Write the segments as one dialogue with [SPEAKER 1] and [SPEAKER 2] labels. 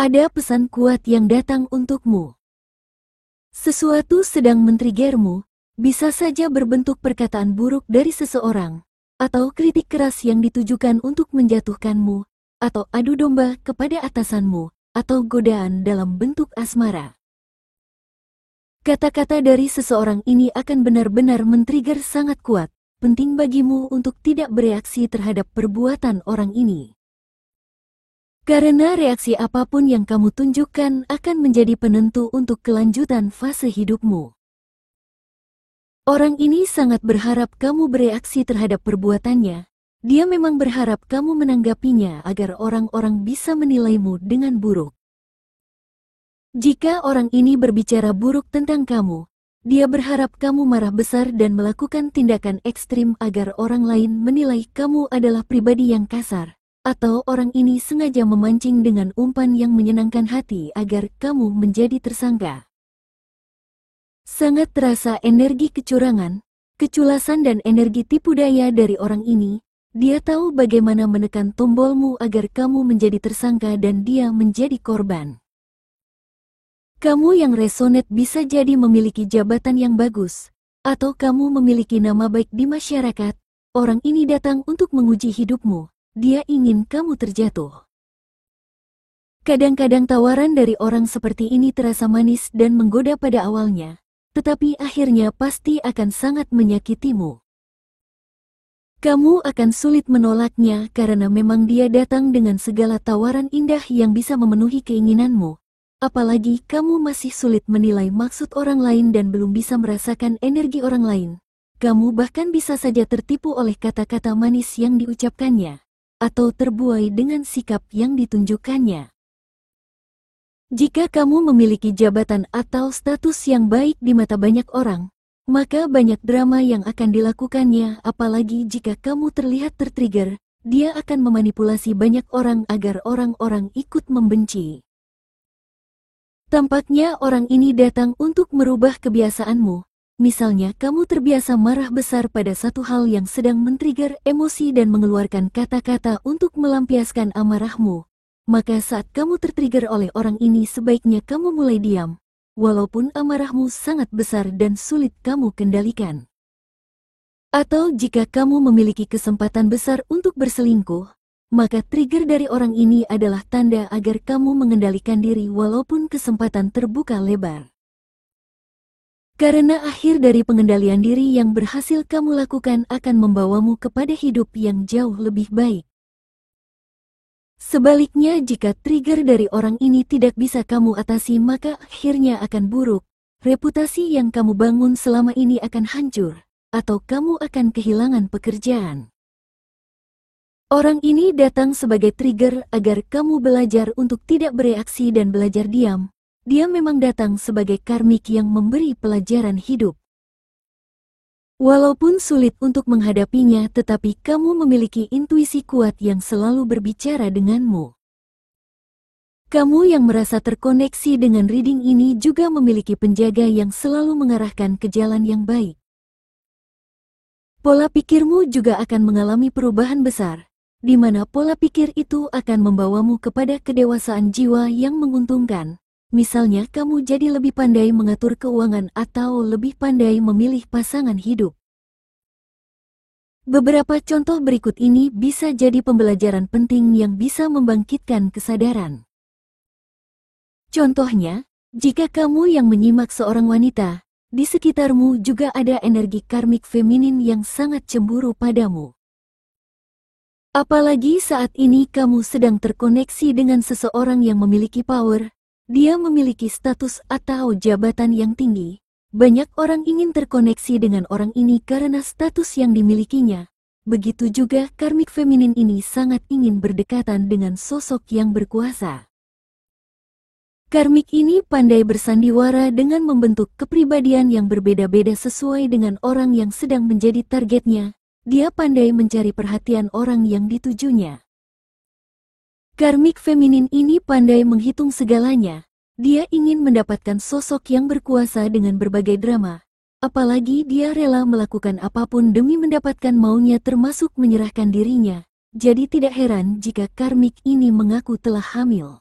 [SPEAKER 1] Ada pesan kuat yang datang untukmu. Sesuatu sedang men-triggermu, bisa saja berbentuk perkataan buruk dari seseorang, atau kritik keras yang ditujukan untuk menjatuhkanmu, atau adu domba kepada atasanmu, atau godaan dalam bentuk asmara. Kata-kata dari seseorang ini akan benar-benar men-trigger sangat kuat, penting bagimu untuk tidak bereaksi terhadap perbuatan orang ini. Karena reaksi apapun yang kamu tunjukkan akan menjadi penentu untuk kelanjutan fase hidupmu. Orang ini sangat berharap kamu bereaksi terhadap perbuatannya. Dia memang berharap kamu menanggapinya agar orang-orang bisa menilaimu dengan buruk. Jika orang ini berbicara buruk tentang kamu, dia berharap kamu marah besar dan melakukan tindakan ekstrim agar orang lain menilai kamu adalah pribadi yang kasar. Atau orang ini sengaja memancing dengan umpan yang menyenangkan hati agar kamu menjadi tersangka. Sangat terasa energi kecurangan, keculasan dan energi tipu daya dari orang ini. Dia tahu bagaimana menekan tombolmu agar kamu menjadi tersangka dan dia menjadi korban. Kamu yang resonate bisa jadi memiliki jabatan yang bagus, atau kamu memiliki nama baik di masyarakat. Orang ini datang untuk menguji hidupmu. Dia ingin kamu terjatuh. Kadang-kadang tawaran dari orang seperti ini terasa manis dan menggoda pada awalnya, tetapi akhirnya pasti akan sangat menyakitimu. Kamu akan sulit menolaknya karena memang dia datang dengan segala tawaran indah yang bisa memenuhi keinginanmu. Apalagi kamu masih sulit menilai maksud orang lain dan belum bisa merasakan energi orang lain. Kamu bahkan bisa saja tertipu oleh kata-kata manis yang diucapkannya, atau terbuai dengan sikap yang ditunjukkannya. Jika kamu memiliki jabatan atau status yang baik di mata banyak orang, maka banyak drama yang akan dilakukannya, apalagi jika kamu terlihat tertrigger, dia akan memanipulasi banyak orang agar orang-orang ikut membenci. Tampaknya orang ini datang untuk merubah kebiasaanmu. Misalnya kamu terbiasa marah besar pada satu hal yang sedang men-trigger emosi dan mengeluarkan kata-kata untuk melampiaskan amarahmu. Maka saat kamu tertrigger oleh orang ini sebaiknya kamu mulai diam, walaupun amarahmu sangat besar dan sulit kamu kendalikan. Atau jika kamu memiliki kesempatan besar untuk berselingkuh, maka trigger dari orang ini adalah tanda agar kamu mengendalikan diri walaupun kesempatan terbuka lebar. Karena akhir dari pengendalian diri yang berhasil kamu lakukan akan membawamu kepada hidup yang jauh lebih baik. Sebaliknya, jika trigger dari orang ini tidak bisa kamu atasi, maka akhirnya akan buruk. Reputasi yang kamu bangun selama ini akan hancur, atau kamu akan kehilangan pekerjaan. Orang ini datang sebagai trigger agar kamu belajar untuk tidak bereaksi dan belajar diam. Dia memang datang sebagai karmik yang memberi pelajaran hidup. Walaupun sulit untuk menghadapinya, tetapi kamu memiliki intuisi kuat yang selalu berbicara denganmu. Kamu yang merasa terkoneksi dengan reading ini juga memiliki penjaga yang selalu mengarahkan ke jalan yang baik. Pola pikirmu juga akan mengalami perubahan besar, di mana pola pikir itu akan membawamu kepada kedewasaan jiwa yang menguntungkan. Misalnya kamu jadi lebih pandai mengatur keuangan atau lebih pandai memilih pasangan hidup. Beberapa contoh berikut ini bisa jadi pembelajaran penting yang bisa membangkitkan kesadaran. Contohnya, jika kamu yang menyimak seorang wanita, di sekitarmu juga ada energi karmik feminin yang sangat cemburu padamu. Apalagi saat ini kamu sedang terkoneksi dengan seseorang yang memiliki power. Dia memiliki status atau jabatan yang tinggi. Banyak orang ingin terkoneksi dengan orang ini karena status yang dimilikinya. Begitu juga karmik feminin ini sangat ingin berdekatan dengan sosok yang berkuasa. Karmik ini pandai bersandiwara dengan membentuk kepribadian yang berbeda-beda sesuai dengan orang yang sedang menjadi targetnya. Dia pandai mencari perhatian orang yang ditujunya. Karmik feminin ini pandai menghitung segalanya. Dia ingin mendapatkan sosok yang berkuasa dengan berbagai drama. Apalagi dia rela melakukan apapun demi mendapatkan maunya, termasuk menyerahkan dirinya. Jadi tidak heran jika karmik ini mengaku telah hamil.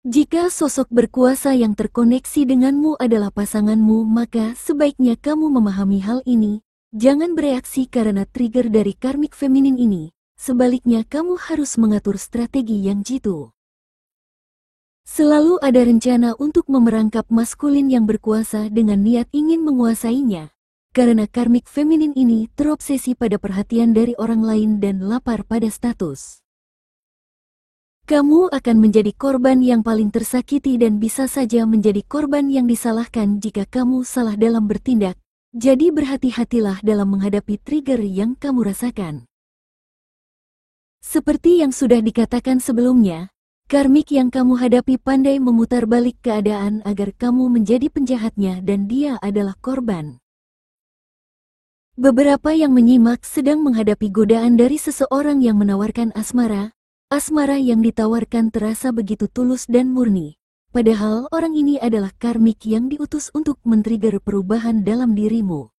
[SPEAKER 1] Jika sosok berkuasa yang terkoneksi denganmu adalah pasanganmu, maka sebaiknya kamu memahami hal ini. Jangan bereaksi karena trigger dari karmik feminin ini. Sebaliknya kamu harus mengatur strategi yang jitu. Selalu ada rencana untuk memerangkap maskulin yang berkuasa dengan niat ingin menguasainya. Karena karmik feminin ini terobsesi pada perhatian dari orang lain dan lapar pada status. Kamu akan menjadi korban yang paling tersakiti dan bisa saja menjadi korban yang disalahkan jika kamu salah dalam bertindak. Jadi berhati-hatilah dalam menghadapi trigger yang kamu rasakan. Seperti yang sudah dikatakan sebelumnya, karmik yang kamu hadapi pandai memutar balik keadaan agar kamu menjadi penjahatnya dan dia adalah korban. Beberapa yang menyimak sedang menghadapi godaan dari seseorang yang menawarkan asmara. Asmara yang ditawarkan terasa begitu tulus dan murni. Padahal orang ini adalah karmik yang diutus untuk men-trigger perubahan dalam dirimu.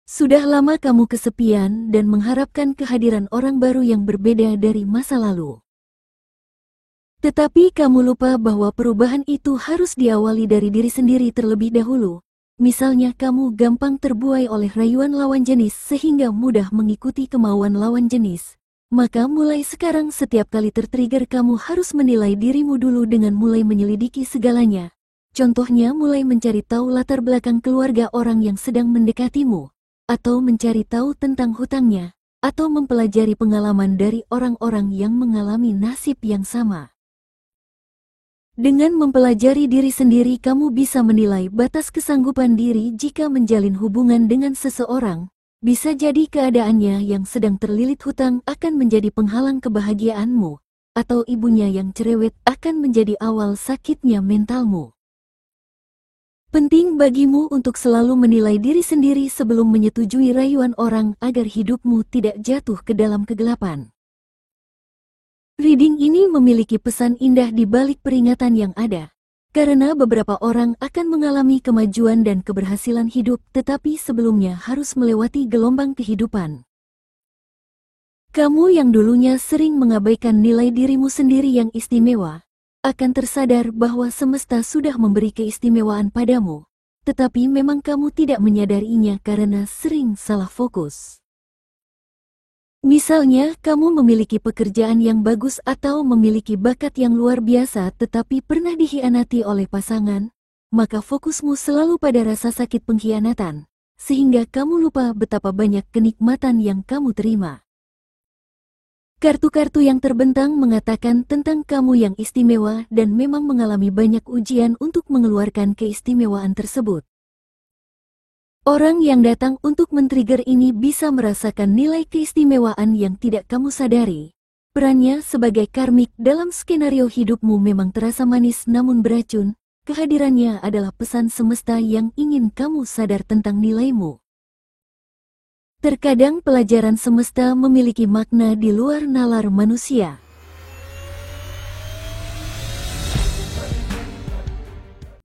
[SPEAKER 1] Sudah lama kamu kesepian dan mengharapkan kehadiran orang baru yang berbeda dari masa lalu. Tetapi kamu lupa bahwa perubahan itu harus diawali dari diri sendiri terlebih dahulu. Misalnya kamu gampang terbuai oleh rayuan lawan jenis sehingga mudah mengikuti kemauan lawan jenis. Maka mulai sekarang setiap kali tertrigger kamu harus menilai dirimu dulu dengan mulai menyelidiki segalanya. Contohnya mulai mencari tahu latar belakang keluarga orang yang sedang mendekatimu, atau mencari tahu tentang hutangnya, atau mempelajari pengalaman dari orang-orang yang mengalami nasib yang sama. Dengan mempelajari diri sendiri kamu bisa menilai batas kesanggupan diri jika menjalin hubungan dengan seseorang. Bisa jadi keadaannya yang sedang terlilit hutang akan menjadi penghalang kebahagiaanmu, atau ibunya yang cerewet akan menjadi awal sakitnya mentalmu. Penting bagimu untuk selalu menilai diri sendiri sebelum menyetujui rayuan orang agar hidupmu tidak jatuh ke dalam kegelapan. Reading ini memiliki pesan indah di balik peringatan yang ada. Karena beberapa orang akan mengalami kemajuan dan keberhasilan hidup tetapi sebelumnya harus melewati gelombang kehidupan. Kamu yang dulunya sering mengabaikan nilai dirimu sendiri yang istimewa, akan tersadar bahwa semesta sudah memberi keistimewaan padamu, tetapi memang kamu tidak menyadarinya karena sering salah fokus. Misalnya, kamu memiliki pekerjaan yang bagus atau memiliki bakat yang luar biasa tetapi pernah dikhianati oleh pasangan, maka fokusmu selalu pada rasa sakit pengkhianatan, sehingga kamu lupa betapa banyak kenikmatan yang kamu terima. Kartu-kartu yang terbentang mengatakan tentang kamu yang istimewa dan memang mengalami banyak ujian untuk mengeluarkan keistimewaan tersebut. Orang yang datang untuk men-trigger ini bisa merasakan nilai keistimewaan yang tidak kamu sadari. Perannya sebagai karmik dalam skenario hidupmu memang terasa manis namun beracun. Kehadirannya adalah pesan semesta yang ingin kamu sadar tentang nilaimu. Terkadang pelajaran semesta memiliki makna di luar nalar manusia.